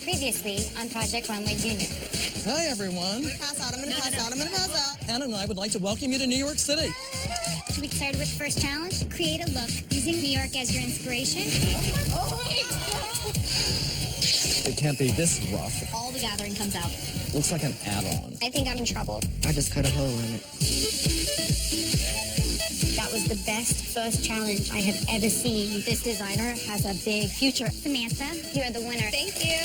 Previously on Project Runway Junior. Hi, everyone. I'm gonna pass out. Anna and I would like to welcome you to New York City. We started with the first challenge, create a look using New York as your inspiration. It can't be this rough. All the gathering comes out. Looks like an add-on. I think I'm in trouble. I just cut a hole in it. That was the best first challenge I have ever seen. This designer has a big future. Samantha, you're the winner. Thank you.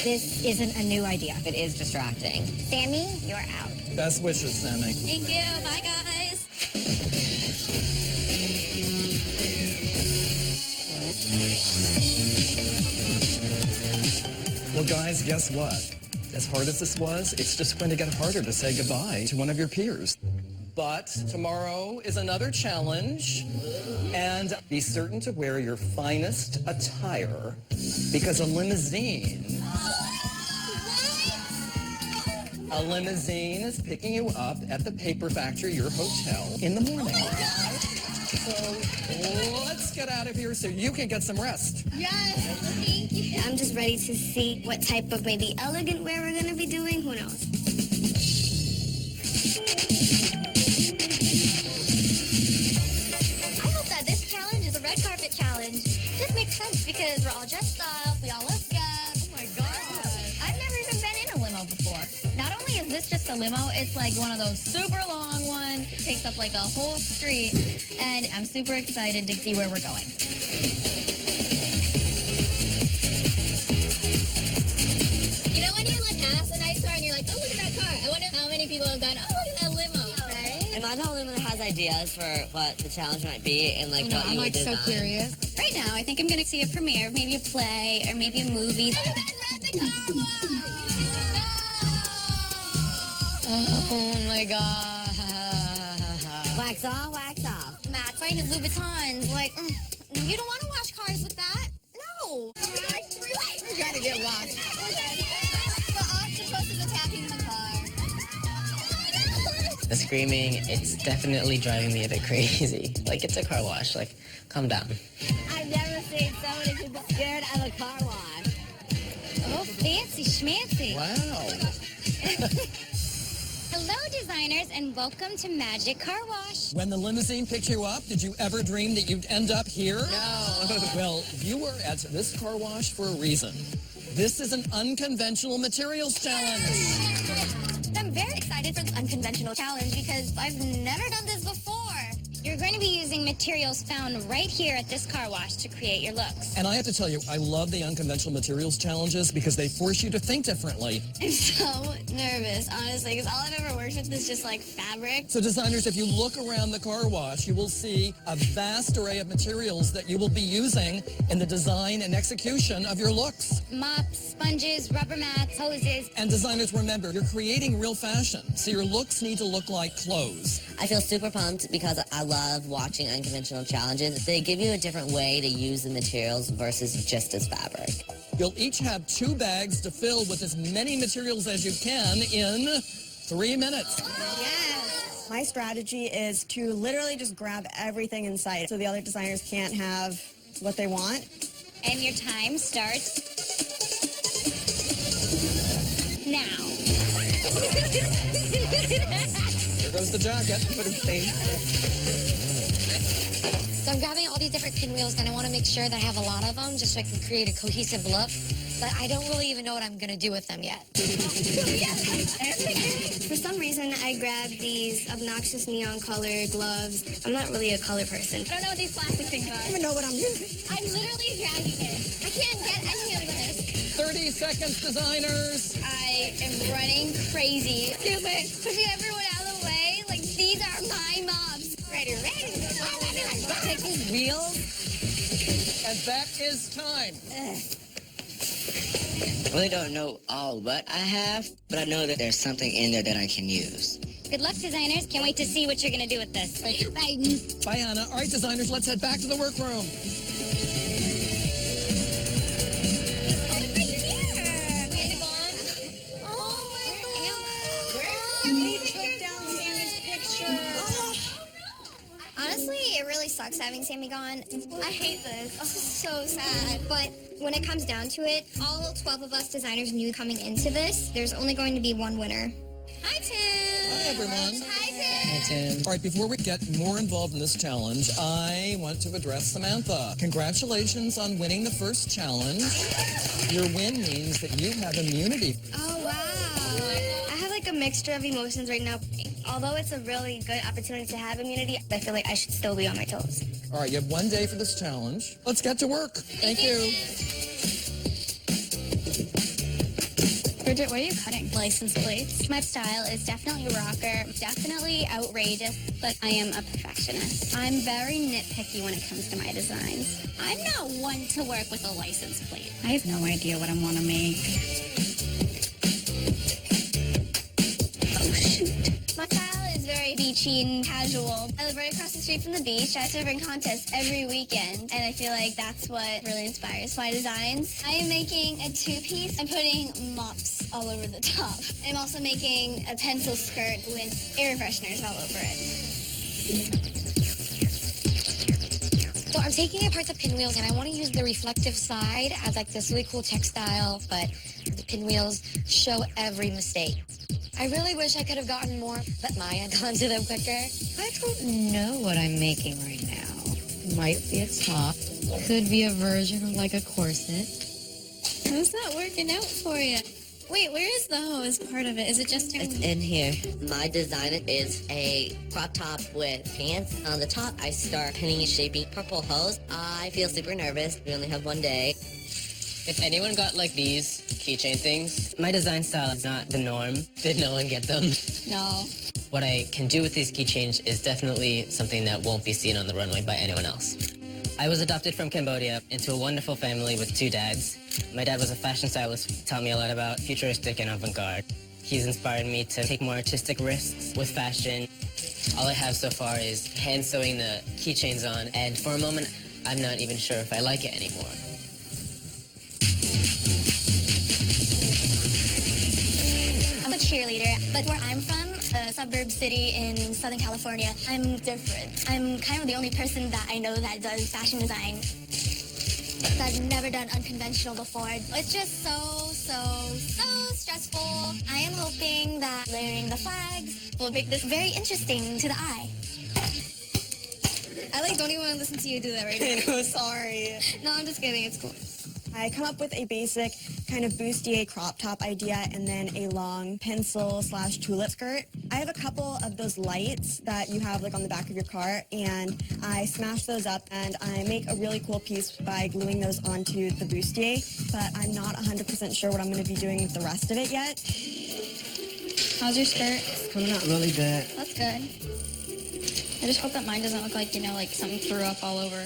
This isn't a new idea. It is distracting. Sammy, you're out. Best wishes, Sammy. Thank you. Bye, guys. Well, guys, guess what? As hard as this was, it's just going to get harder to say goodbye to one of your peers. But tomorrow is another challenge, and be certain to wear your finest attire because a limousine is picking you up at the paper factory, your hotel, in the morning. So let's get out of here so you can get some rest. Yes. Thank you. I'm just ready to see what type of maybe elegant wear we're going to be doing. Who knows? I hope that this challenge is a red carpet challenge. This makes sense because we're all dressed up. We all look good. Oh, my God. I've never even been in a limo before. Not only is this just a limo, it's like one of those super long ones. It takes up like a whole street. And I'm super excited to see where we're going. You know when you like pass a nice car and you're like, oh, look at that car. I wonder how many people have gone, oh, look at that limo, right? And my whole limo has ideas for what the challenge might be and like what I'm you like would design. so curious. Right now, I think I'm going to see a premiere, maybe a play, or maybe a movie. Oh my God. Wax on, wax off. Matt's wearing his Louboutins. Like, you don't want to wash cars with that. No. I'm trying to get washed. The octopus is attacking the car. The screaming, it's definitely driving me a bit crazy. Like, it's a car wash. Like, calm down. I've never seen so many people scared of a car wash. Oh, fancy schmancy. Wow. Hello, designers, and welcome to Magic Car Wash. When the limousine picked you up, did you ever dream that you'd end up here? No. Well, you were at this car wash for a reason. This is an unconventional materials challenge. I'm very excited for the unconventional challenge because I've never done this before. You're going to be using materials found right here at this car wash to create your looks. And I have to tell you, I love the unconventional materials challenges because they force you to think differently. I'm so nervous, honestly, because all I've ever worked with is just like fabric. So designers, if you look around the car wash, you will see a vast array of materials that you will be using in the design and execution of your looks. Mops, sponges, rubber mats, hoses. And designers, remember, you're creating real fashion, so your looks need to look like clothes. I feel super pumped because I love watching unconventional challenges. They give you a different way to use the materials versus just as fabric. You'll each have 2 bags to fill with as many materials as you can in 3 minutes. Yes. My strategy is to literally just grab everything in sight so the other designers can't have what they want. And your time starts now. Here goes the jacket. Put it in. So I'm grabbing all these different pinwheels and I want to make sure that I have a lot of them just so I can create a cohesive look. But I don't really even know what I'm going to do with them yet. For some reason, I grabbed these obnoxious neon color gloves. I'm not really a color person. I don't know what these plastic things I don't are. even know what I'm using. I'm literally dragging it. I can't get any of this. 30 seconds, designers. I am running crazy. Stupid. Pushing everyone out of the way. Like, these are my mobs. Ready. Take these wheels. And that is time. I really don't know all what I have, but I know that there's something in there that I can use. Good luck, designers. Can't wait to see what you're going to do with this. Bye. Bye, Anna. All right, designers, let's head back to the workroom. Honestly, it really sucks having Sammy gone. I hate this. This is so sad. But When it comes down to it, all 12 of us designers knew coming into this, there's only going to be one winner. Hi, Tim. Hi, everyone. Hi, Tim. Hi, Tim. All right, before we get more involved in this challenge, I want to address Samantha. Congratulations on winning the first challenge. Your win means that you have immunity. Oh, wow. I have like a mixture of emotions right now. Although it's a really good opportunity to have immunity, I feel like I should still be on my toes. All right, you have 1 day for this challenge. Let's get to work. Thank you. Bridget, what are you cutting? License plates. My style is definitely rocker, definitely outrageous, but I am a perfectionist. I'm very nitpicky when it comes to my designs. I'm not one to work with a license plate. I have no idea what I want to make. Oh, shoot. My style is very beachy and casual. I live right across the street from the beach. I serve in contests every weekend, and I feel like that's what really inspires my designs. I am making a two-piece. I'm putting mops all over the top. I'm also making a pencil skirt with air fresheners all over it. So I'm taking apart the pinwheels, and I want to use the reflective side as like this really cool textile, but the pinwheels show every mistake. I really wish I could have gotten more, but Maya got to them quicker. I don't know what I'm making right now. Might be a top. Could be a version of like a corset. How's that working out for you? Wait, where is the hose part of it? Is it just It's in here. My design is a crop top with pants. On the top, I start pinning and shaping purple hose. I feel super nervous. We only have 1 day. If anyone got like these keychain things, my design style is not the norm. Did no one get them? No. What I can do with these keychains is definitely something that won't be seen on the runway by anyone else. I was adopted from Cambodia into a wonderful family with 2 dads. My dad was a fashion stylist, taught me a lot about futuristic and avant-garde. He's inspired me to take more artistic risks with fashion. All I have so far is hand sewing the keychains on, and for a moment, I'm not even sure if I like it anymore. I'm a cheerleader, but where I'm from, a suburb city in Southern California, I'm different. I'm kind of the only person that I know that does fashion design. I've never done unconventional before. It's just so stressful. I am hoping that layering the flags will make this very interesting to the eye. I don't even want to listen to you do that right now. I'm sorry. No, I'm just kidding. It's cool. I come up with a basic kind of bustier crop top idea and then a long pencil / tulip skirt. I have a couple of those lights that you have like on the back of your car, and I smash those up and I make a really cool piece by gluing those onto the bustier, but I'm not 100% sure what I'm going to be doing with the rest of it yet. How's your skirt? It's coming out really good. That's good. I just hope that mine doesn't look like, like something threw up all over.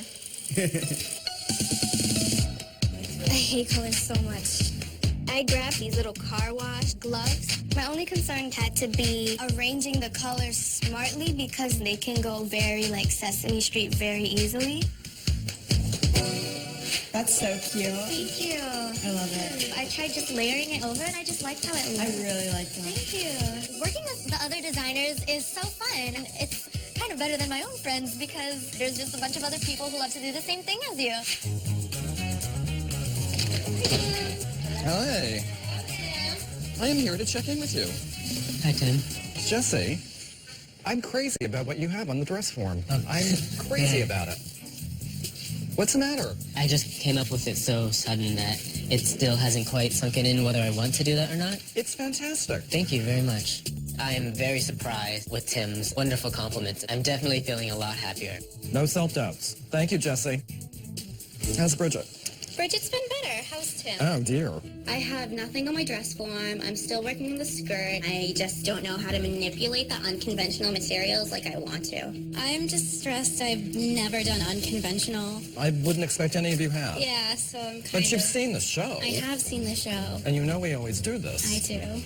I hate colors so much. I grabbed these little car wash gloves. My only concern had to be arranging the colors smartly because they can go very Sesame Street very easily. That's so cute. Thank you. I love it. I tried just layering it over and I just liked how it I looked. really like that. Thank you. Working with the other designers is so fun. And it's kind of better than my own friends because there's just a bunch of other people who love to do the same thing as you. Hi. I am here to check in with you. Hi, Tim. Jesse, I'm crazy about what you have on the dress form. I'm crazy about it. What's the matter? I just came up with it so sudden that it still hasn't quite sunken in whether I want to do that or not. It's fantastic. Thank you very much. I am very surprised with Tim's wonderful compliments. I'm definitely feeling a lot happier. No self-doubts. Thank you, Jesse. How's Bridget? Bridget's been better. How's Tim? Oh, dear. I have nothing on my dress form. I'm still working on the skirt. I just don't know how to manipulate the unconventional materials like I want to. I'm just stressed. I've never done unconventional. I wouldn't expect any of you have. Yeah, so I'm kind But you've of... seen the show. I have seen the show. And you know we always do this. I do.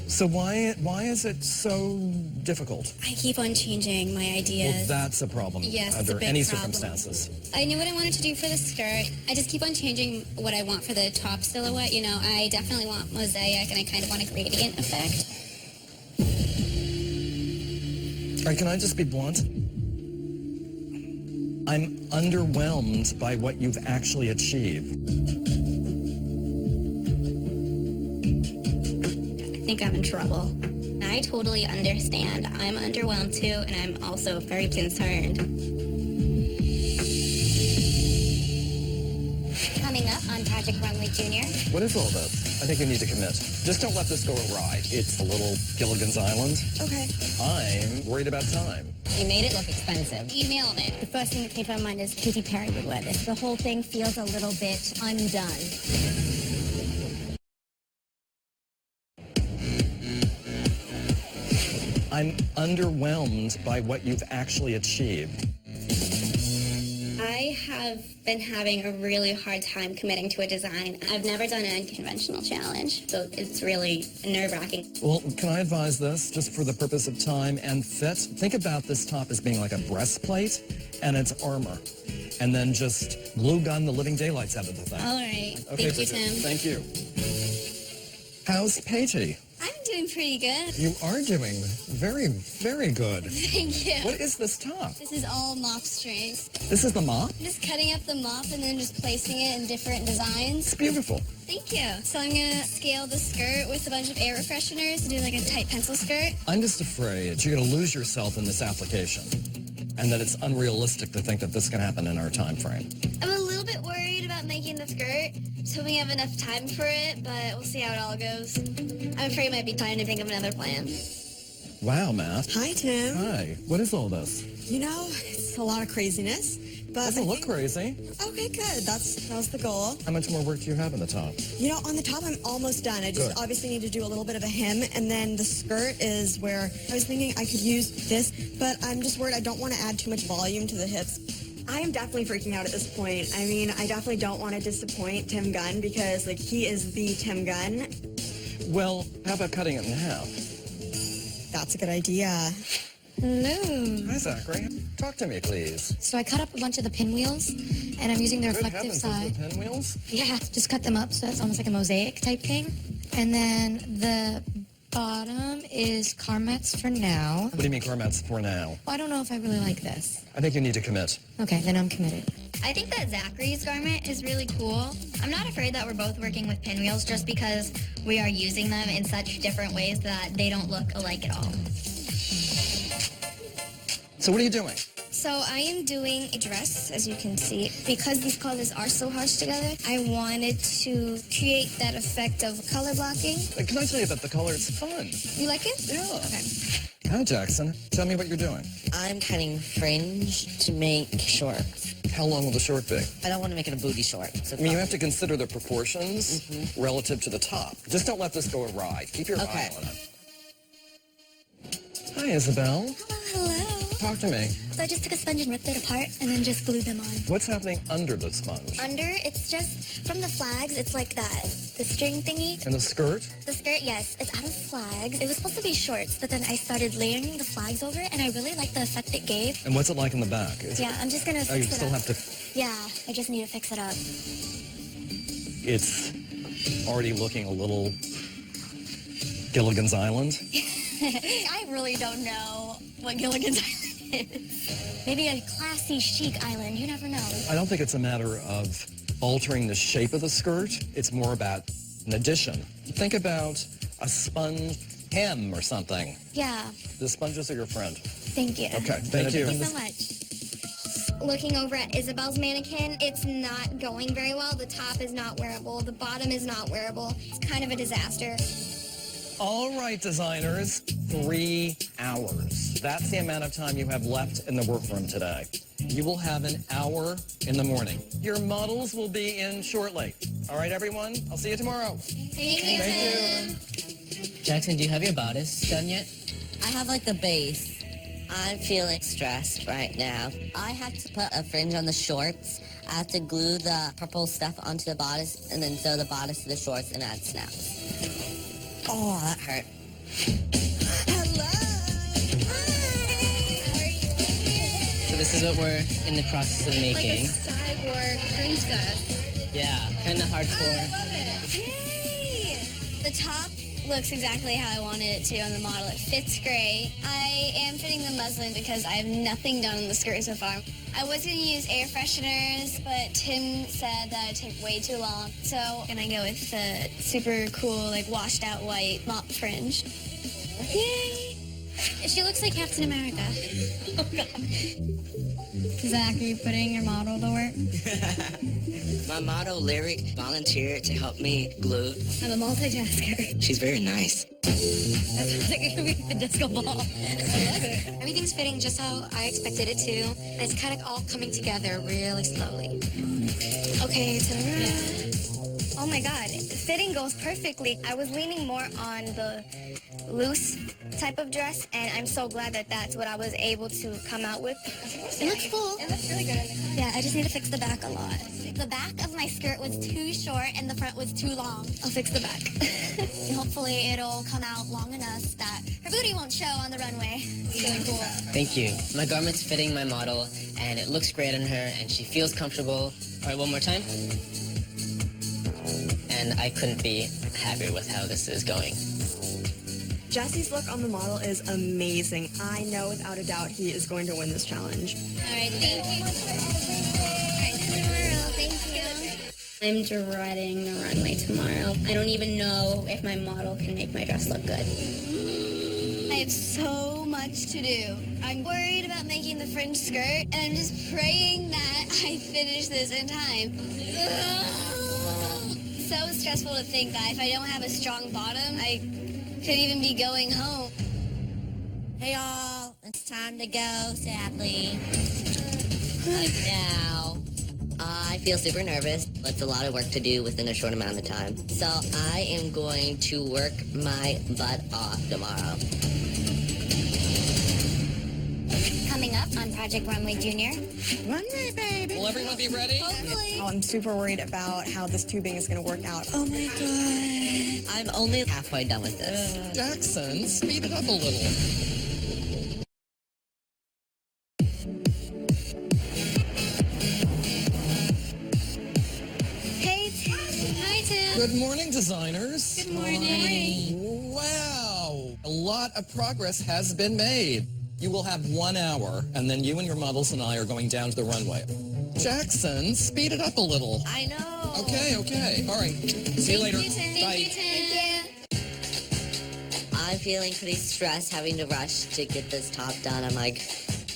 So why is it so difficult? I keep on changing my Well, ideas. that's a problem Yes, it's a under big any problem. circumstances. I knew what I wanted to do for the skirt. I just keep on changing what I want for the top silhouette. I definitely want mosaic, and I kind of want a gradient effect. All right, can I just be blunt? I'm underwhelmed by what you've actually achieved. I think I'm in trouble. I totally understand. I'm underwhelmed too, and I'm also very concerned. Coming up on Project Runway Junior. What is all this? I think you need to commit. Just don't let this go awry. It's a little Gilligan's Island. Okay. I'm worried about time. You made it look expensive. You nailed it. The first thing that came to my mind is Katy Perry would wear this. The whole thing feels a little bit undone. I'm underwhelmed by what you've actually achieved. I have been having a really hard time committing to a design. I've never done an unconventional challenge, so it's really nerve-wracking. Well, can I advise this, just for the purpose of time and fit? Think about this top as being like a breastplate and it's armor. And then just glue gun the living daylights out of the thing. All right. Okay, Thank you, Tim. Thank you. How's Paige? I'm doing pretty good. You are doing very, very good. Thank you. What is this top? This is all mop strings. This is the mop? I'm just cutting up the mop and then just placing it in different designs. It's beautiful. Thank you. So I'm going to scale the skirt with a bunch of air fresheners to do like a tight pencil skirt. I'm just afraid you're going to lose yourself in this application and that it's unrealistic to think that this can happen in our time frame. I'm a little bit worried about making the skirt. Just hoping I have enough time for it, but we'll see how it all goes. I'm afraid it might be time to think of another plan. Wow, Matt. Hi, Tim. Hi. What is all this? You know, it's a lot of craziness, but Doesn't look crazy. Okay, good. That was the goal. How much more work do you have in the top? You know, on the top, I'm almost done. I just Good. obviously need to do a little bit of a hem, and then the skirt is where I was thinking I could use this, but I'm just worried I don't want to add too much volume to the hips. I am definitely freaking out at this point. I mean, I definitely don't want to disappoint Tim Gunn because, like, he is the Tim Gunn. Well, how about cutting it in half? That's a good idea. Hello. Hi, Zachary. Talk to me, please. So I cut up a bunch of the pinwheels, and I'm using the Good reflective heavens, side. those are pinwheels? Yeah, just cut them up so it's almost like a mosaic type thing. And then the bottom is Carmettes for now. What do you mean Carmettes for now? Well, I don't know if I really like this. I think you need to commit. Okay, then I'm committed. I think that Zachary's garment is really cool. I'm not afraid that we're both working with pinwheels just because we are using them in such different ways that they don't look alike at all. So what are you doing? So I am doing a dress, as you can see. Because these colors are so harsh together, I wanted to create that effect of color blocking. Can I tell you about the color? It's fun. You like it? Yeah. Okay. Hi, Jackson. Tell me what you're doing. I'm cutting fringe to make shorts. How long will the short be? I don't want to make it a booty short. So I mean, you have to consider the proportions relative to the top. Just don't let this go awry. Keep your Okay. eye on it. Hi, Isabel. Hello. Talk to me. So I just took a sponge and ripped it apart and then just glued them on. What's happening under the sponge? Under, it's just from the flags, it's like that, the string thingy. And the skirt? The skirt, yes, it's out of flags. It was supposed to be shorts, but then I started layering the flags over it, and I really like the effect it gave. And what's it like in the back? Yeah, I'm just gonna Oh, you fix it still up. have to... Yeah, I just need to fix it up. It's already looking a little Gilligan's Island. I really don't know what Gilligan's Island is. Maybe a classy, chic island. You never know. I don't think it's a matter of altering the shape of the skirt. It's more about an addition. Think about a sponge hem or something. Yeah, The sponges are your friend. thank you. Okay, thank you. Thank you so much. Looking over at Isabel's mannequin, it's not going very well. The top is not wearable. The bottom is not wearable. It's kind of a disaster. All right, designers, 3 hours. That's the amount of time you have left in the workroom today. You will have an hour in the morning. Your models will be in shortly. All right, everyone, I'll see you tomorrow. Thank you. Thank you. Jackson, do you have your bodice done yet? I have like the base. I'm feeling stressed right now. I have to put a fringe on the shorts. I have to glue the purple stuff onto the bodice and then sew the bodice to the shorts and add snaps. Oh, that hurt. So this is what we're in the process of making. cyborg princess. Yeah, kind of hardcore. Yay! The top looks exactly how I wanted it to on the model. It fits great. I am fitting the muslin because I have nothing done on the skirt so far. I was going to use air fresheners, but Tim said that it'd take way too long. So I'm going to go with the super cool, like washed out white mop fringe. Yay! She looks like Captain America. Oh, God. Zach, are you putting your model to work? My model, Lyric, volunteered to help me glue. I'm a multitasker. She's very nice. That's like it could be the disco ball. Everything's fitting just how I expected it to. And it's kind of all coming together really slowly. Okay, Oh my God, fitting goes perfectly. I was leaning more on the loose type of dress, and I'm so glad that that's what I was able to come out with. it looks cool. It looks really good. Yeah, I just need to fix the back a lot. The back of my skirt was too short and the front was too long. I'll fix the back. Hopefully it'll come out long enough that her booty won't show on the runway. It's really cool. Thank you. My garment's fitting my model, and it looks great on her, and she feels comfortable. All right, one more time. And I couldn't be happier with how this is going. Jesse's look on the model is amazing. I know without a doubt he is going to win this challenge. All right, thank you. All right, tomorrow, thank you. I'm dreading the runway tomorrow. I don't even know if my model can make my dress look good. I have so much to do. I'm worried about making the fringe skirt, and I'm just praying that I finish this in time. So stressful to think that if I don't have a strong bottom, I could even be going home. Hey, y'all. It's time to go, sadly. Now, I feel super nervous. It's a lot of work to do within a short amount of time. So I am going to work my butt off tomorrow. Coming up on Project Runway Junior. Runway, baby. Will everyone be ready? Hopefully. I'm super worried about how this tubing is going to work out. Oh my God. I'm only halfway done with this. Jackson, speed it up a little. Hey, hi, Tim. Good morning, designers. Good morning. Wow. A lot of progress has been made. You will have 1 hour, and then you and your models and I are going down to the runway. Jackson, speed it up a little. I know. Okay. All right. See you later. Thank you, Tim. I'm feeling pretty stressed having to rush to get this top done. I'm like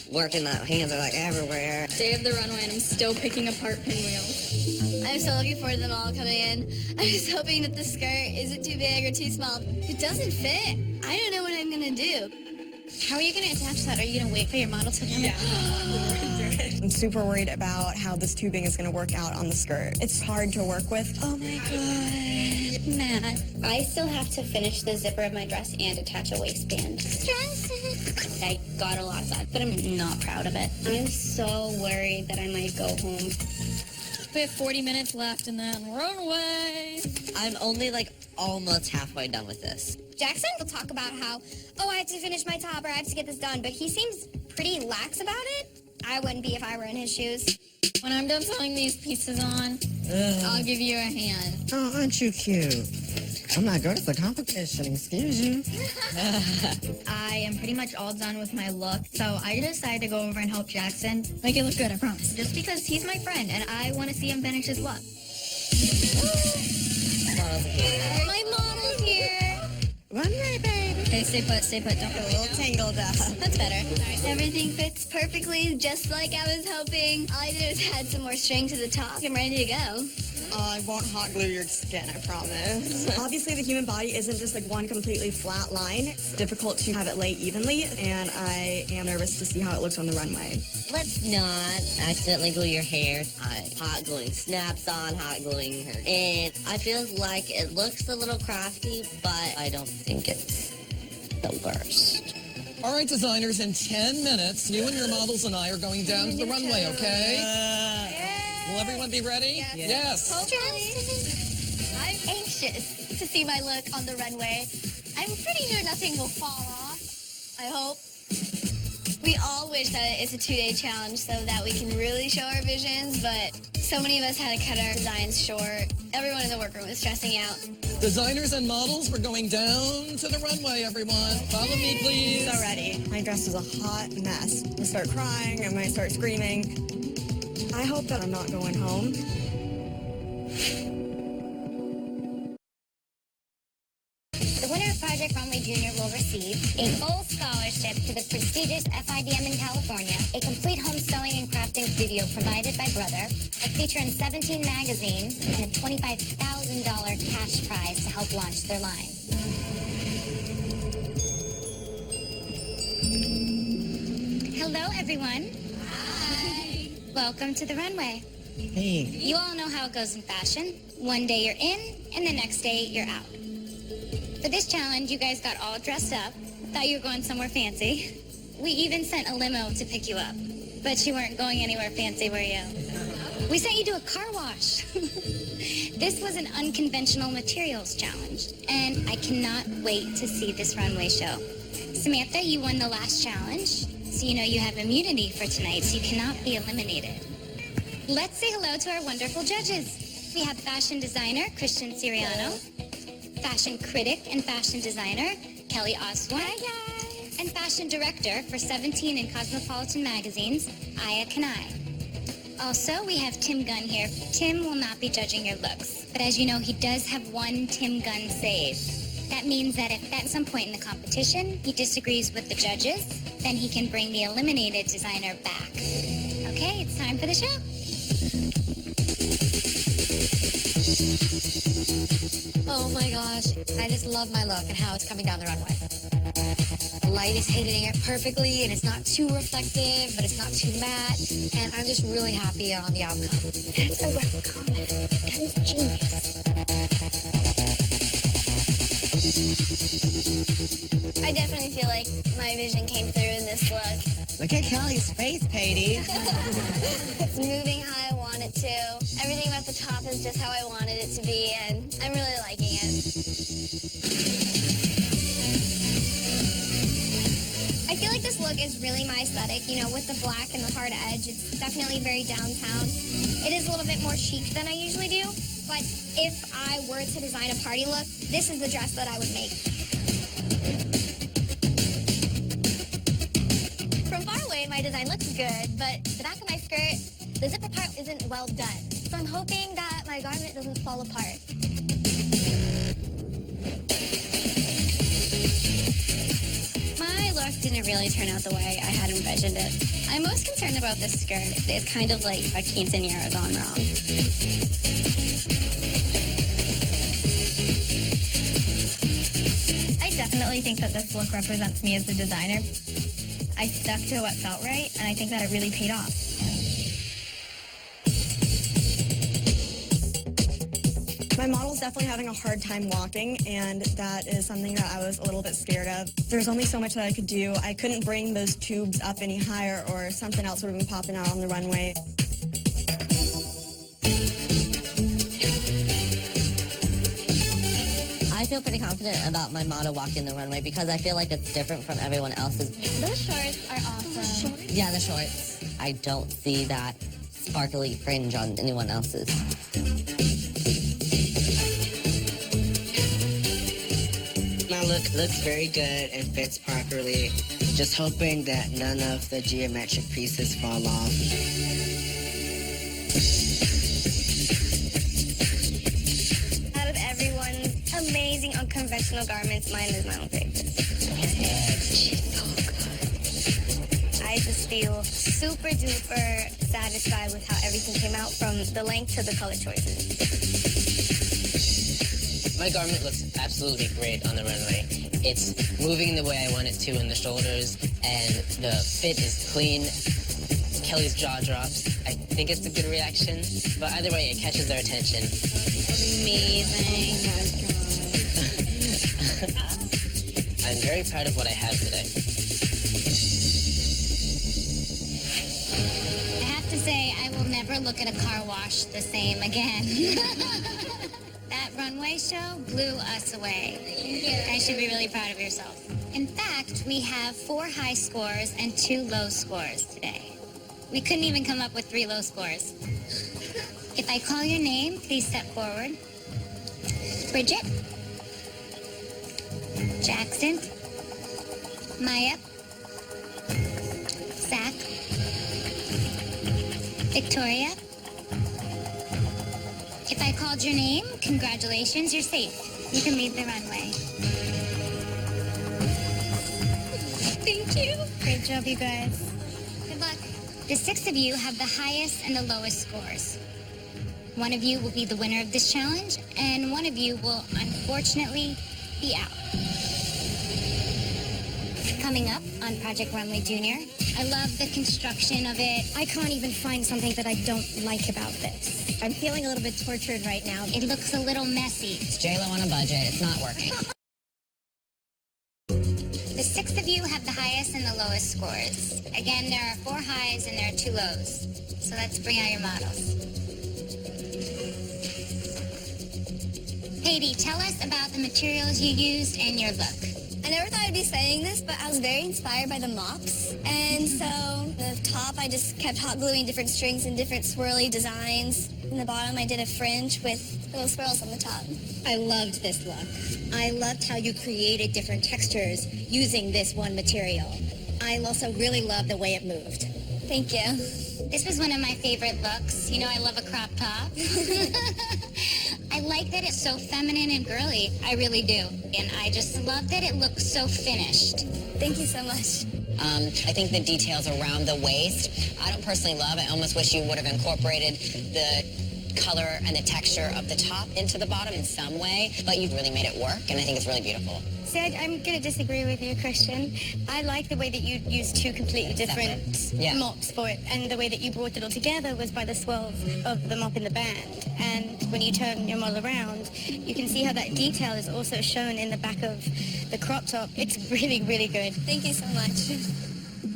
working, my hands are like everywhere. Day of the runway, and I'm still picking apart pinwheels. I'm so looking forward to them all coming in. I'm just hoping that the skirt isn't too big or too small. If it doesn't fit, I don't know what I'm gonna do. How are you going to attach that? Are you going to wait for your model to come? Yeah. I'm super worried about how this tubing is going to work out on the skirt. It's hard to work with. Oh my God. Matt, I still have to finish the zipper of my dress and attach a waistband. I got a lot done, but I'm not proud of it. I'm so worried that I might go home. We have 40 minutes left and then runway. I'm only like almost halfway done with this. Jackson will talk about how, I have to finish my top or I have to get this done, but he seems pretty lax about it. I wouldn't be if I were in his shoes. When I'm done sewing these pieces on, I'll give you a hand. Oh, aren't you cute? I'm not good at the competition, excuse you. I am pretty much all done with my look, so I decided to go over and help Jackson make it look good, I promise. Just because he's my friend and I want to see him finish his look. My model's here. Runway, baby. Okay, stay put, don't A little tangled up. That's better. Everything fits perfectly, just like I was hoping. All I did was add some more string to the top. I'm ready to go. I won't hot glue your skin, I promise. Obviously, the human body isn't just like one completely flat line. It's difficult to have it lay evenly, and I am nervous to see how it looks on the runway. Let's not accidentally glue your hair. I'm hot gluing snaps on, hot gluing her in. I feel like it looks a little crafty, but I don't think it's the worst. All right, designers, in 10 minutes, you and your models and I are going down to the runway, okay? Will everyone be ready? Yes. I'm anxious to see my look on the runway. I'm pretty sure nothing will fall off. I hope. We all wish that it's a 2-day challenge so that we can really show our visions, but so many of us had to cut our designs short. Everyone in the workroom was stressing out. Designers and models, we're going down to the runway, everyone. Follow me, please. So ready. My dress is a hot mess. I start crying, I might start screaming. I hope that I'm not going home. The winner of Project Runway Junior will receive a full scholarship to the prestigious FIDM in California, a complete home sewing and crafting studio provided by Brother, a feature in 17 magazines, and a $25,000 cash prize to help launch their line. Hello, everyone. Hi. Welcome to the runway. Hey. You all know how it goes in fashion. One day you're in, and the next day you're out. For this challenge, you guys got all dressed up. Thought you were going somewhere fancy. We even sent a limo to pick you up. But you weren't going anywhere fancy, were you? We sent you to a car wash. This was an unconventional materials challenge, and I cannot wait to see this runway show. Samantha, you won the last challenge, so you know you have immunity for tonight, so you cannot be eliminated. Let's say hello to our wonderful judges. We have fashion designer, Christian Siriano, fashion critic and fashion designer, Kelly Oswald. Hi, guys. And fashion director for 17 and Cosmopolitan magazines, Aya Kanai. Also, we have Tim Gunn here. Tim will not be judging your looks, but as you know, he does have one Tim Gunn save. That means that if at some point in the competition he disagrees with the judges, then he can bring the eliminated designer back. Okay, it's time for the show. Oh my gosh, I just love my look and how it's coming down the runway. The light is hitting it perfectly and it's not too reflective, but it's not too matte. And I'm just really happy on the outcome. That's a rough comment. That is genius. I definitely feel like my vision came through in this look. Look at Kelly's face, Katie. It's moving how I want it to. Everything about the top is just how I wanted it to be, and I'm really liking it. I feel like this look is really my aesthetic, you know, with the black and the hard edge. It's definitely very downtown. It is a little bit more chic than I usually do, but if I were to design a party look, this is the dress that I would make. From far away, my design looks good, but the back of my skirt, the zipper part isn't well done. So I'm hoping that my garment doesn't fall apart. My look didn't really turn out the way I had envisioned it. I'm most concerned about this skirt. It's kind of like a quinceañera gone wrong. I definitely think that this look represents me as the designer. I stuck to what felt right, and I think that it really paid off. My model's definitely having a hard time walking, and that is something that I was a little bit scared of. There's only so much that I could do. I couldn't bring those tubes up any higher, or something else would have been popping out on the runway. I feel pretty confident about my model walking the runway because I feel like it's different from everyone else's. Those shorts are awesome. Yeah, the shorts. I don't see that sparkly fringe on anyone else's. My look looks very good and fits properly. Just hoping that none of the geometric pieces fall off. Out of everyone's amazing unconventional garments, mine is my own favorite. She's so good. I just feel super duper satisfied with how everything came out, from the length to the color choices. My garment looks absolutely great on the runway. It's moving the way I want it to in the shoulders, and the fit is clean. Kelly's jaw drops. I think it's a good reaction, but either way, it catches their attention. Amazing. I'm very proud of what I have today. I have to say, I will never look at a car wash the same again. That runway show blew us away. You guys should be really proud of yourself. In fact, we have 4 high scores and 2 low scores today. We couldn't even come up with 3 low scores. If I call your name, please step forward. Bridget. Jackson. Maya. Zach. Victoria. If I called your name, congratulations, you're safe. You can leave the runway. Thank you. Great job, you guys. Good luck. The 6 of you have the highest and the lowest scores. One of you will be the winner of this challenge, and one of you will unfortunately be out. Coming up on Project Runway Junior, I love the construction of it. I can't even find something that I don't like about this. I'm feeling a little bit tortured right now. It looks a little messy. It's J-Lo on a budget. It's not working. The 6 of you have the highest and the lowest scores. Again, there are 4 highs and there are 2 lows. So let's bring out your models. Katie, tell us about the materials you used and your look. I never thought I'd be saying this, but I was very inspired by the mops. And so the top, I just kept hot gluing different strings and different swirly designs. In the bottom, I did a fringe with little swirls on the top. I loved this look. I loved how you created different textures using this one material. I also really loved the way it moved. Thank you. This was one of my favorite looks. You know, I love a crop top. I like that it's so feminine and girly. I really do. And I just love that it looks so finished. Thank you so much. I think the details around the waist, I don't personally love. I almost wish you would have incorporated the color and the texture of the top into the bottom in some way, but you've really made it work, and I think it's really beautiful. See, I'm going to disagree with you, Christian. I like the way that you used 2 completely different mops for it, and the way that you brought it all together was by the swirls of the mop in the band. And when you turn your model around, you can see how that detail is also shown in the back of the crop top. It's really, really good. Thank you so much.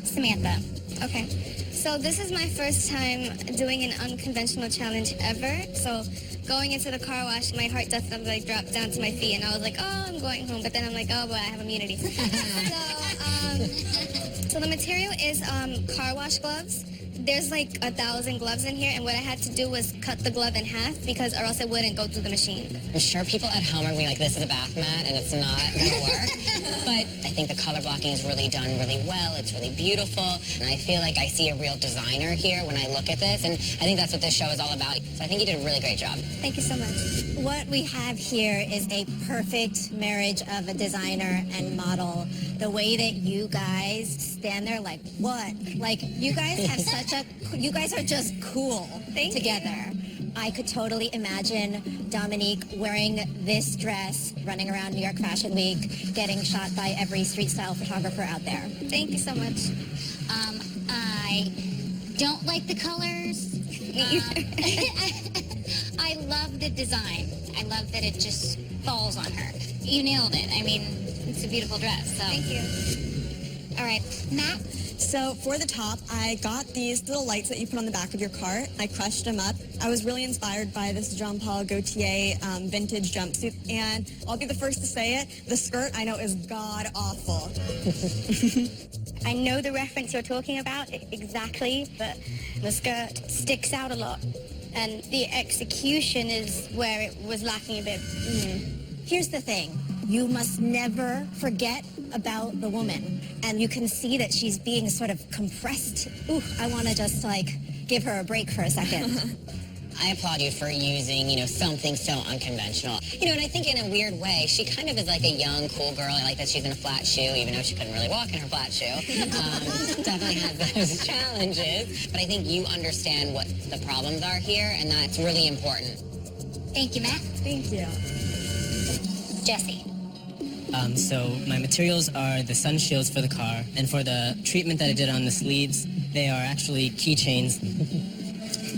Samantha. Okay. So this is my first time doing an unconventional challenge ever. So going into the car wash, my heart definitely dropped down to my feet, and I was like, oh, I'm going home. But then I'm like, oh, boy, I have immunity. So the material is car wash gloves. There's like 1,000 gloves in here, and what I had to do was cut the glove in half because or else it wouldn't go through the machine. I'm sure people at home are going to be like, this is a bath mat and it's not going to work. But I think the color blocking is really done really well. It's really beautiful. And I feel like I see a real designer here when I look at this. And I think that's what this show is all about. So I think you did a really great job. Thank you so much. What we have here is a perfect marriage of a designer and model. The way that you guys stand there like, what? Like, you guys have you guys are just cool together. I could totally imagine Dominique wearing this dress, running around New York Fashion Week, getting shot by every street style photographer out there. Thank you so much. I don't like the colors. I love the design. I love that it just falls on her. You nailed it. I mean, it's a beautiful dress. So. Thank you. All right, Matt. So for the top, I got these little lights that you put on the back of your cart. I crushed them up. I was really inspired by this Jean Paul Gaultier vintage jumpsuit. And I'll be the first to say it, the skirt I know is god-awful. I know the reference you're talking about exactly, but the skirt sticks out a lot. And the execution is where it was lacking a bit. Here's the thing. You must never forget about the woman. And you can see that she's being sort of compressed. Ooh, I want to just, like, give her a break for a second. I applaud you for using, something so unconventional. And I think in a weird way, she kind of is like a young, cool girl. I like that she's in a flat shoe, even though she couldn't really walk in her flat shoe. Definitely has those challenges. But I think you understand what the problems are here, and that's really important. Thank you, Matt. Thank you. Jesse. So my materials are the sun shields for the car, and for the treatment that I did on the sleeves, they are actually keychains.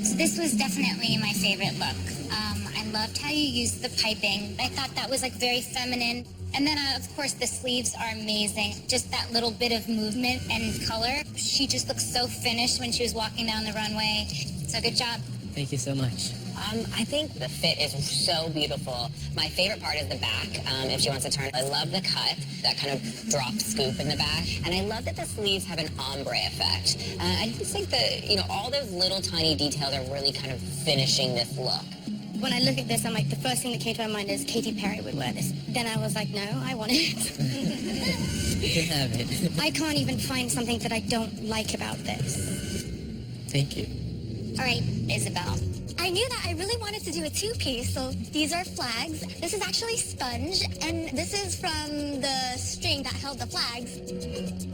So this was definitely my favorite look. I loved how you used the piping. I thought that was like very feminine. And then, of course, the sleeves are amazing. Just that little bit of movement and color. She just looked so finished when she was walking down the runway. So good job. Thank you so much. I think the fit is so beautiful. My favorite part is the back, if she wants to turn. I love the cut, that kind of drop scoop in the back. And I love that the sleeves have an ombre effect. I just think that, you know, all those little tiny details are really kind of finishing this look. When I look at this, I'm like, the first thing that came to my mind is Katy Perry would wear this. Then I was like, no, I want it. You can have it. I can't even find something that I don't like about this. Thank you. All right, Isabel. I knew that I really wanted to do a two-piece, so these are flags. This is actually sponge, and this is from the string that held the flags.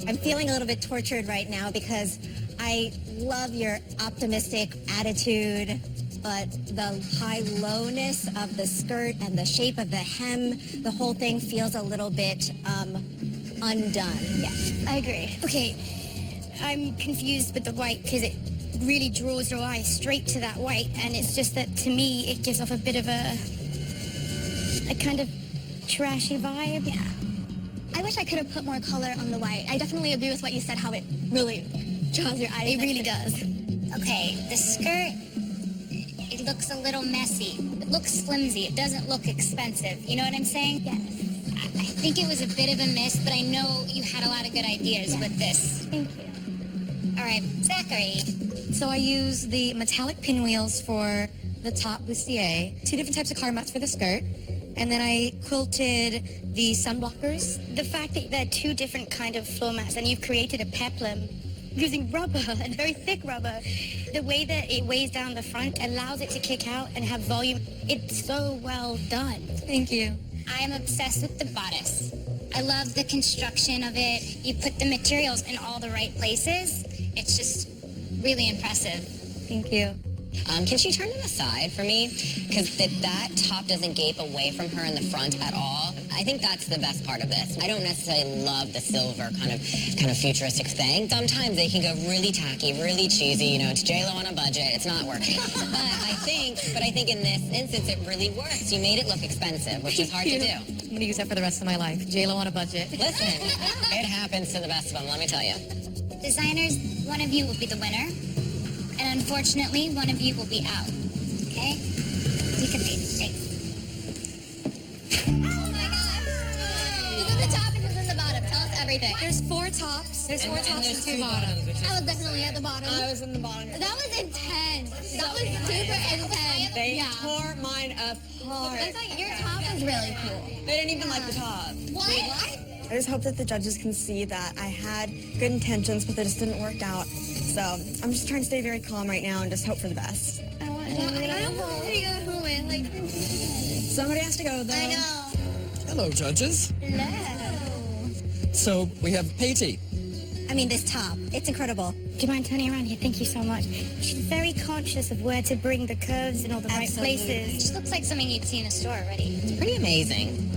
I'm feeling a little bit tortured right now because I love your optimistic attitude, but the high-lowness of the skirt and the shape of the hem, the whole thing feels a little bit undone. Yeah, I agree. Okay, I'm confused with the white because it really draws your eye straight to that white, and it's just that to me it gives off a bit of a kind of trashy vibe. Yeah. I wish I could have put more color on the white. I definitely agree with what you said, how it really draws your eye. It really does. Okay, the skirt, it looks a little messy. It looks flimsy. It doesn't look expensive. You know what I'm saying? Yes. I think it was a bit of a miss, but I know you had a lot of good ideas with this. Thank you. All right, Zachary. So I use the metallic pinwheels for the top bustier, 2 different types of color mats for the skirt, and then I quilted the sun blockers. The fact that there are 2 different kind of floor mats and you've created a peplum using rubber and very thick rubber, the way that it weighs down the front allows it to kick out and have volume. It's so well done. Thank you. I am obsessed with the bodice. I love the construction of it. You put the materials in all the right places. It's just really impressive. Thank you. Can she turn to the side for me? Because that top doesn't gape away from her in the front at all. I think that's the best part of this. I don't necessarily love the silver kind of futuristic thing. Sometimes they can go really tacky, really cheesy. You know, it's J-Lo on a budget. It's not working. But I think in this instance, it really works. You made it look expensive, which is hard to do. I'm going to use that for the rest of my life. J-Lo on a budget. Listen, it happens to the best of them, let me tell you. Designers, one of you will be the winner. And unfortunately, one of you will be out. Okay? You can leave. Thanks. Oh my gosh! Who's in the top and who's in the bottom? Tell us everything. There's 4 tops. There's 4 tops and 2 bottoms. I was definitely at the bottom. I was in the bottom. That was intense. That was super intense. They tore mine apart. I thought your top was really cool. They didn't even like the top. What? I just hope that the judges can see that I had good intentions, but they just didn't work out. So I'm just trying to stay very calm right now and just hope for the best. I don't know who win. Like, Somebody has to go, though. I know. Hello, judges. Hello. So we have Patty. I mean, this top, it's incredible. Do you mind turning around here? Thank you so much. She's very conscious of where to bring the curves in all the right places. Just looks like something you'd see in a store already. It's pretty amazing.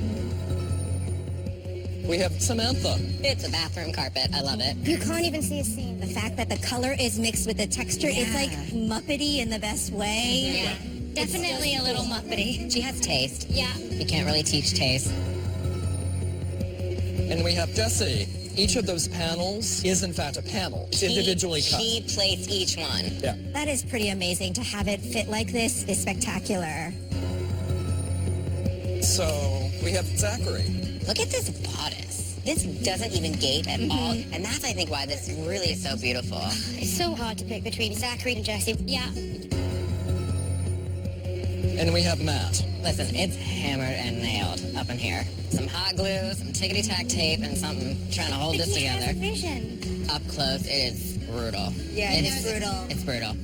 We have Samantha. It's a bathroom carpet. I love it. You can't even see a seam. The fact that the color is mixed with the texture, it's like Muppety in the best way. Yeah. Definitely a little Muppety. She has taste. Yeah. You can't really teach taste. And we have Jessie. Each of those panels is, in fact, a panel. It's individually cut. She plates each one. Yeah. That is pretty amazing. To have it fit like this is spectacular. So we have Zachary. Look at this bodice. This doesn't even gape at all. And that's, I think, why this really is so beautiful. It's so hard to pick between Zachary and Jessie. Yeah. And we have Matt. Listen, it's hammered and nailed up in here. Some hot glue, some tickety-tack tape, and something trying to hold this He has together. vision. Up close, it is brutal. Yeah, it is brutal. It's brutal.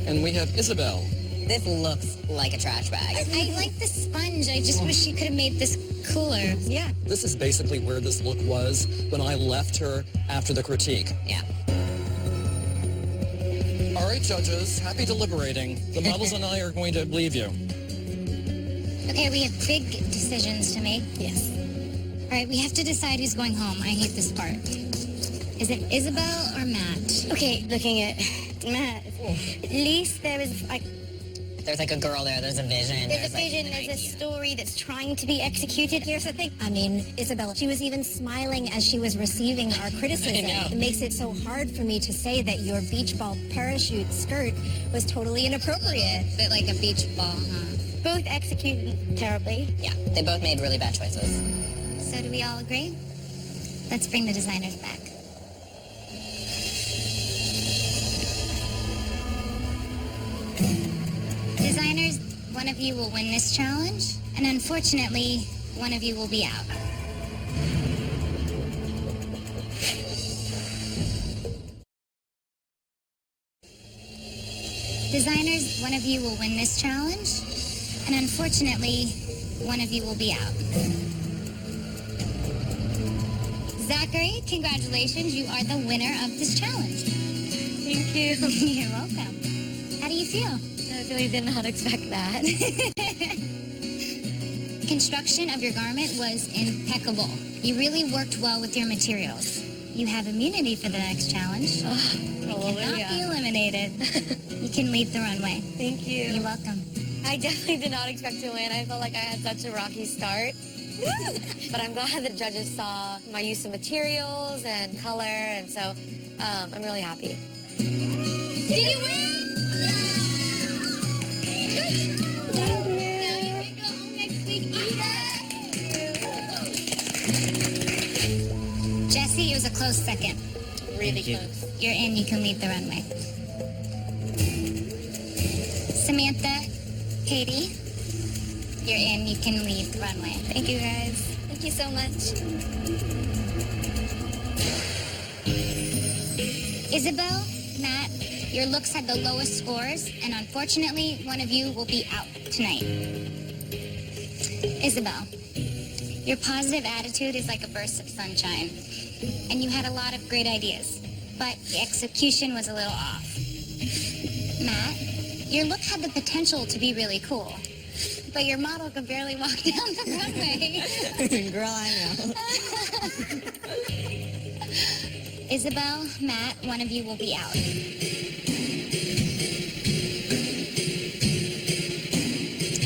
And we have Isabel. This looks like a trash bag. I like the sponge. I just wish you could have made this cooler. Yeah. This is basically where this look was when I left her after the critique. Yeah. All right, judges, happy deliberating. The models and I are going to leave you. Okay, we have big decisions to make. Yes. All right, we have to decide who's going home. I hate this part. Is it Isabel or Matt? Okay, looking at Matt, at least there is, There's like a girl there, there's a vision. There's a vision, there's a story that's trying to be executed. Here's the thing. I mean, Isabella, she was even smiling as she was receiving our criticism. It makes it so hard for me to say that your beach ball parachute skirt was totally inappropriate. Bit like a beach ball, huh? Both executed terribly. Yeah, they both made really bad choices. So do we all agree? Let's bring the designers back. Designers, one of you will win this challenge, and unfortunately, one of you will be out. Designers, one of you will win this challenge, and unfortunately, one of you will be out. Zachary, congratulations, you are the winner of this challenge. Thank you. You're welcome. How do you feel? I really did not expect that. Construction of your garment was impeccable. You really worked well with your materials. You have immunity for the next challenge. You cannot be eliminated. You can leave the runway. Thank you. You're welcome. I definitely did not expect to win. I felt like I had such a rocky start. But I'm glad the judges saw my use of materials and color, and so I'm really happy. Did you win? Now you can go home next week either. Jesse, it was a close second. Really close. You're in, you can leave the runway. Samantha, Katie, you're in, you can leave the runway. Thank you, guys. Thank you so much. Isabel, Matt, your looks had the lowest scores, and unfortunately, one of you will be out tonight. Isabel, your positive attitude is like a burst of sunshine, and you had a lot of great ideas, but the execution was a little off. Matt, your look had the potential to be really cool, but your model could barely walk down the runway. Girl, I know. Isabel, Matt, one of you will be out.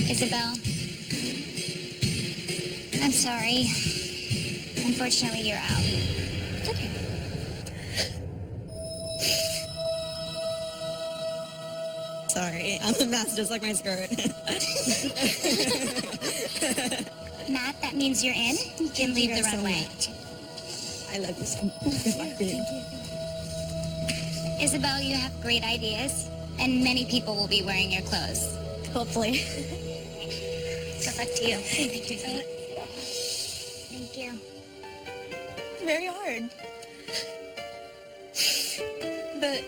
Isabel, I'm sorry. Unfortunately, you're out. It's okay. Sorry, I'm a mess, just like my skirt. Matt, that means you're in. You can leave the runway. I love you so much. Isabel, you have great ideas, and many people will be wearing your clothes. Hopefully. Good luck to you. Thank you. Thank you. Very hard. But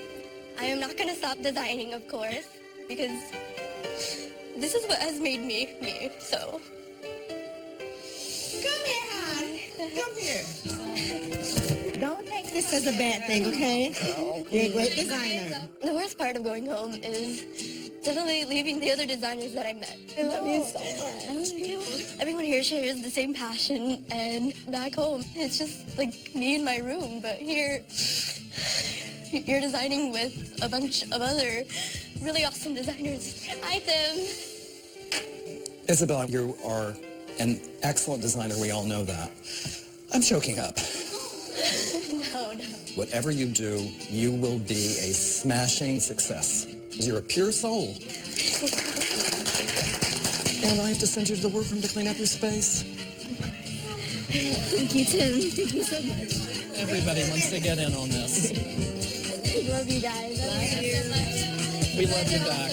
I am not going to stop designing, of course, because this is what has made me me, so. Come here, hon. Come here. Don't take this as a bad thing, okay? You're a great designer. The worst part of going home is definitely leaving the other designers that I met. I love you so much. Everyone here shares the same passion, and back home, it's just like me in my room, but here, you're designing with a bunch of other really awesome designers. Hi, Tim. Isabel, you are an excellent designer. We all know that. I'm choking up. No. Whatever you do, you will be a smashing success. You're a pure soul. And I have to send you to the workroom to clean up your space. Thank you, Tim. Thank you so much. Everybody wants to get in on this. I love you guys. I love you so much. We love you back.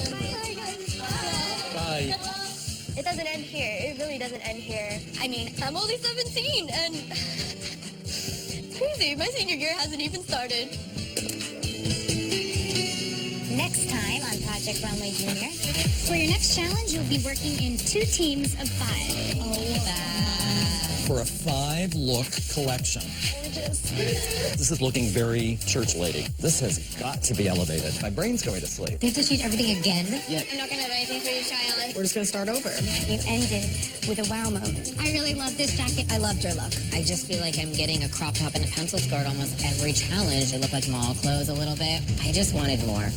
Bye. It doesn't end here. It really doesn't end here. I mean, I'm only 17, and it's crazy. My senior year hasn't even started. Next time on Project Runway Junior, for your next challenge, you'll be working in 2 teams of 5. For a 5-look collection. This is looking very church lady. This has got to be elevated. My brain's going to sleep. They have to change everything again? Yeah. I'm not going to have anything for your challenge. We're just gonna start over. You ended with a wow moment. I really love this jacket. I loved your look. I just feel like I'm getting a crop top and a pencil skirt almost every challenge. It looked like mall clothes a little bit. I just wanted more.